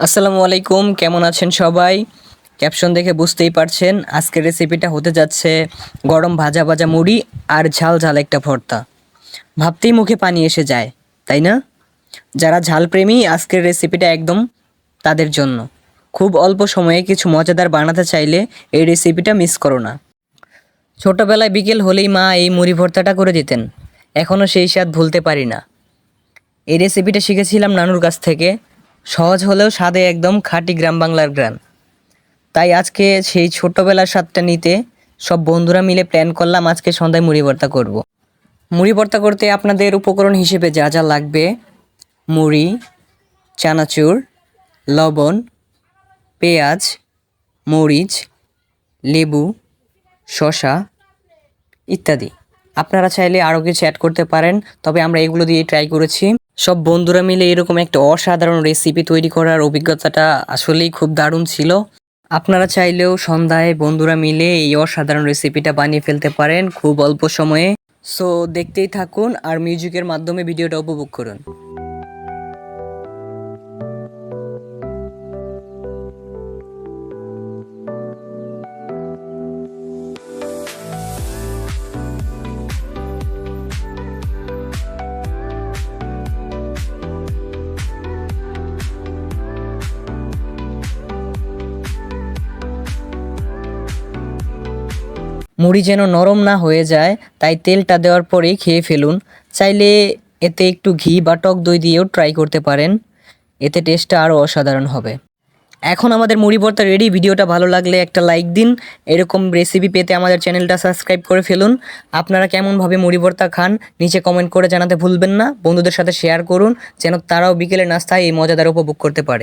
আসসালামু আলাইকুম, কেমন আছেন সবাই? ক্যাপশন দেখে বুঝতেই পারছেন আজকের রেসিপিটা হতে যাচ্ছে গরম ভাজা ভাজা মুড়ি আর ঝাল ঝাল একটা ভর্তা। ভাবতেই মুখে পানি এসে যায়, তাই না? যারা ঝাল প্রেমী আজকের রেসিপিটা একদম তাদের জন্য। খুব অল্প সময়ে কিছু মজাদার বানাতে চাইলে এই রেসিপিটা মিস করো না। ছোটবেলায় বিকেল হলেই মা এই মুড়ি ভর্তাটা করে দিতেন, এখনও সেই স্বাদ ভুলতে পারি না। এই রেসিপিটা শিখেছিলাম নানুর কাছ থেকে। সহজ হলেও স্বাদে একদম খাঁটি গ্রাম বাংলার গ্রান। তাই আজকে সেই ছোট্টবেলার স্বাদটা নিতে সব বন্ধুরা মিলে প্ল্যান করলাম আজকে সন্ধ্যায় মুড়ি ভর্তা করব। মুড়ি ভর্তা করতে আপনাদের উপকরণ হিসেবে যা যা লাগবে: মুড়ি, চানাচুর, লবণ, পেঁয়াজ, মরিচ, লেবু, শসা ইত্যাদি। আপনারা চাইলে আরও কিছু অ্যাড করতে পারেন, তবে আমরা এগুলো দিয়ে ট্রাই করেছি। সব বন্ধুরা মিলে এরকম একটা অসাধারণ রেসিপি তৈরি করার অভিজ্ঞতাটা আসলেই খুব দারুণ ছিল। আপনারা চাইলেও সন্ধ্যায় বন্ধুরা মিলে এই অসাধারণ রেসিপিটা বানিয়ে ফেলতে পারেন খুব অল্প সময়ে। সো দেখতেই থাকুন আর মিউজিকের মাধ্যমে ভিডিওটা উপভোগ করুন। মুড়ি যেন নরম না হয়ে যায়, তাই তেলটা দেওয়ার পরেই খেয়ে ফেলুন। চাইলে এতে একটু ঘি বা টক দই দিয়েও ট্রাই করতে পারেন, এতে টেস্টটা আরও অসাধারণ হবে। এখন আমাদের মুড়ি ভর্তা রেডি। ভিডিওটা ভালো লাগলে একটা লাইক দিন। এরকম রেসিপি পেতে আমাদের চ্যানেলটা সাবস্ক্রাইব করে ফেলুন। আপনারা কেমনভাবে মুড়ি ভর্তা খান নিচে কমেন্ট করে জানাতে ভুলবেন না। বন্ধুদের সাথে শেয়ার করুন যেন তারাও বিকেলের নাস্তায় এই মজাদার উপভোগ করতে পারে।